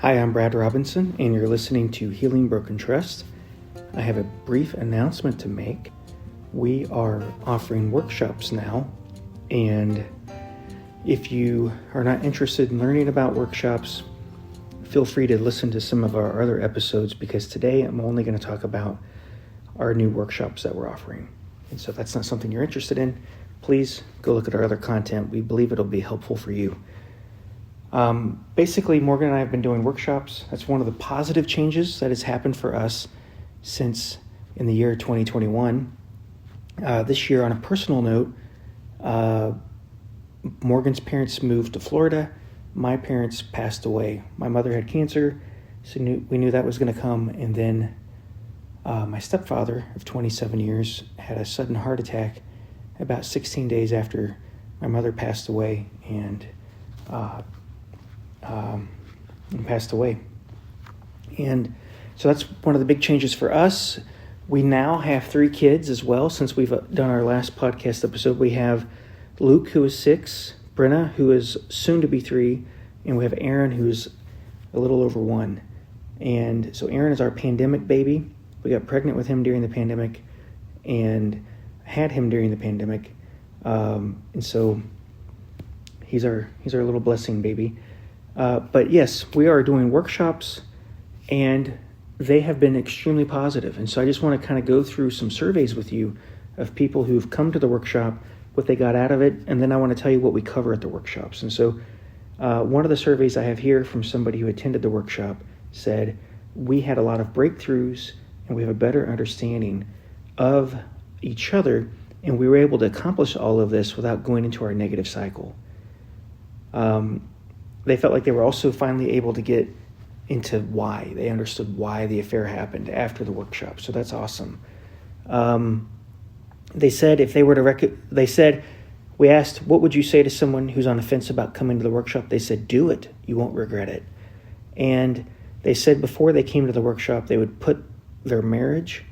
Hi, I'm Brad Robinson, and you're listening to Healing Broken Trust. I have a brief announcement to make. We are offering workshops now, and if you are not interested in learning about workshops, feel free to listen to some of our other episodes, because today I'm only going to talk about our new workshops that we're offering. And so if that's not something you're interested in, please go look at our other content. We believe it'll be helpful for you. Basically, Morgan and I have been doing workshops. That's one of the positive changes that has happened for us since in the year 2021. This year, on a personal note, Morgan's parents moved to Florida. My parents passed away. My mother had cancer, so we knew that was going to come. And then my stepfather of 27 years had a sudden heart attack about 16 days after my mother passed away, and passed away. And so that's one of the big changes for us. We now have 3 kids as well. Since we've done our last podcast episode, we have Luke, who is 6, Brenna, who is soon to be 3, and we have Aaron, who's a little over 1. And so Aaron is our pandemic baby. We got pregnant with him during the pandemic and had him during the pandemic. And so he's our little blessing baby. But yes, we are doing workshops, and they have been extremely positive. And so I just want to kind of go through some surveys with you of people who've come to the workshop, what they got out of it, and then I want to tell you what we cover at the workshops. And so one of the surveys I have here from somebody who attended the workshop said, we had a lot of breakthroughs, and we have a better understanding of each other, and we were able to accomplish all of this without going into our negative cycle. They felt like they were also finally able to get into why. They understood why the affair happened after the workshop. So that's awesome. They said if they were to we asked, what would you say to someone who's on the fence about coming to the workshop? They said, do it. You won't regret it. And they said before they came to the workshop, they would put their marriage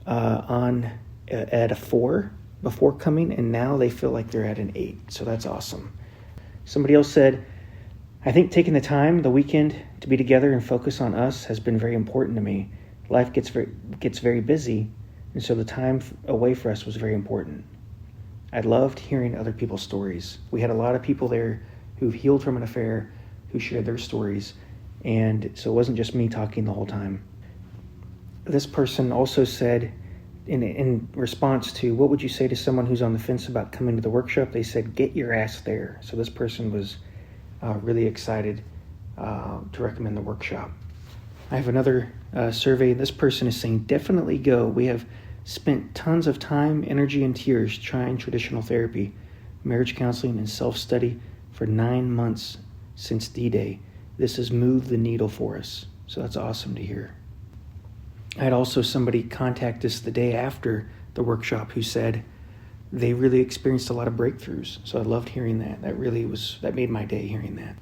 on at a 4 before coming, and now they feel like they're at an 8. So that's awesome. Somebody else said, I think taking the time, the weekend, to be together and focus on us has been very important to me. Life gets very busy, and so the time away for us was very important. I loved hearing other people's stories. We had a lot of people there who've healed from an affair, who shared their stories, and so it wasn't just me talking the whole time. This person also said, in response to what would you say to someone who's on the fence about coming to the workshop, they said, get your ass there. So this person was really excited to recommend the workshop. I have another survey. This person is saying, definitely go. We have spent tons of time, energy, and tears trying traditional therapy, marriage counseling, and self-study for 9 months since D-Day. This has moved the needle for us. So that's awesome to hear. I had also somebody contact us the day after the workshop who said they really experienced a lot of breakthroughs. So I loved hearing that. That made my day hearing that.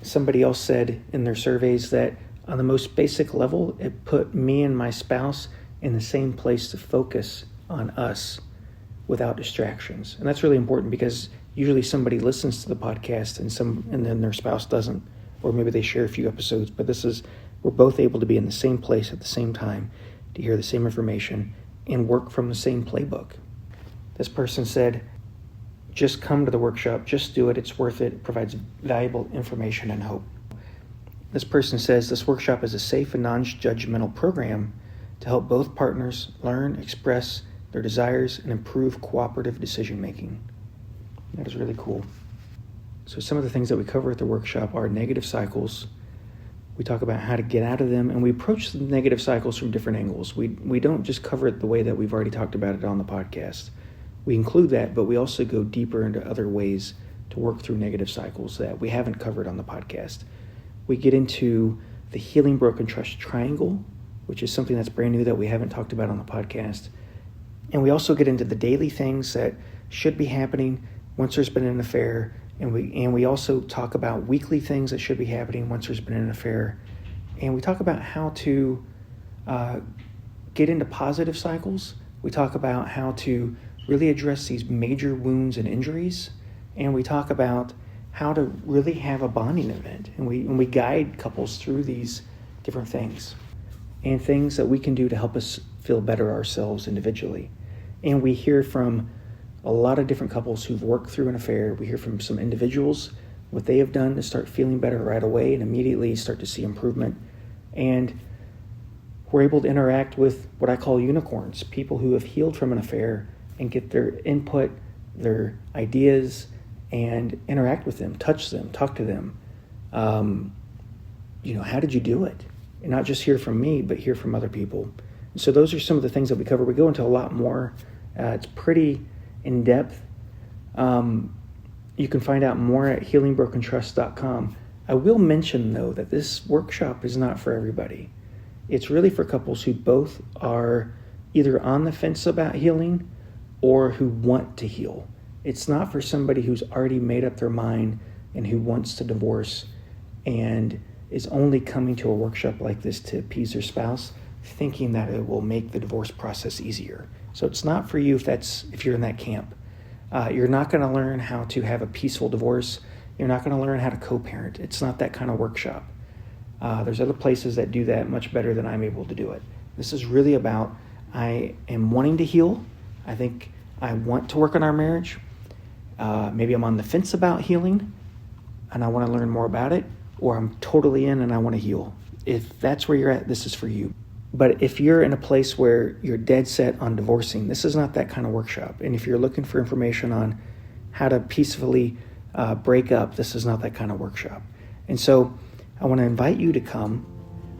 Somebody else said in their surveys that on the most basic level, it put me and my spouse in the same place to focus on us without distractions. And that's really important, because usually somebody listens to the podcast and then their spouse doesn't, or maybe they share a few episodes, but we're both able to be in the same place at the same time to hear the same information and work from the same playbook. This person said, just come to the workshop, just do it, it's worth it, it provides valuable information and hope. This person says this workshop is a safe and non-judgmental program to help both partners learn, express their desires, and improve cooperative decision-making. That is really cool. So some of the things that we cover at the workshop are negative cycles. We talk about how to get out of them, and we approach the negative cycles from different angles. We don't just cover it the way that we've already talked about it on the podcast. We include that, but we also go deeper into other ways to work through negative cycles that we haven't covered on the podcast. We get into the Healing Broken Trust Triangle, which is something that's brand new that we haven't talked about on the podcast. And we also get into the daily things that should be happening once there's been an affair. And we also talk about weekly things that should be happening once there's been an affair. And we talk about how to get into positive cycles. We talk about how to really address these major wounds and injuries. And we talk about how to really have a bonding event. And we guide couples through these different things and things that we can do to help us feel better ourselves individually. And we hear from a lot of different couples who've worked through an affair. We hear from some individuals what they have done to start feeling better right away and immediately start to see improvement. And we're able to interact with what I call unicorns, people who have healed from an affair, and get their input, their ideas, and interact with them, touch them, talk to them. How did you do it? And not just hear from me, but hear from other people. And so those are some of the things that we cover. We go into a lot more. It's pretty in-depth. You can find out more at healingbrokentrust.com. I will mention, though, that this workshop is not for everybody. It's really for couples who both are either on the fence about healing or who want to heal. It's not for somebody who's already made up their mind and who wants to divorce and is only coming to a workshop like this to appease their spouse, thinking that it will make the divorce process easier. So it's not for you if you're in that camp. You're not going to learn how to have a peaceful divorce. You're not going to learn how to co-parent. It's not that kind of workshop. There's other places that do that much better than I'm able to do it. This is really about, I am wanting to heal. I think I want to work on our marriage. Maybe I'm on the fence about healing and I want to learn more about it, or I'm totally in and I want to heal. If that's where you're at, this is for you. But if you're in a place where you're dead set on divorcing, this is not that kind of workshop. And if you're looking for information on how to peacefully break up, this is not that kind of workshop. And so I want to invite you to come.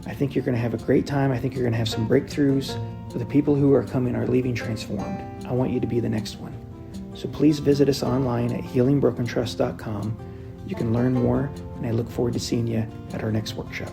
I think you're going to have a great time. I think you're going to have some breakthroughs. So the people who are coming are leaving transformed. I want you to be the next one. So please visit us online at healingbrokentrust.com. You can learn more, and I look forward to seeing you at our next workshop.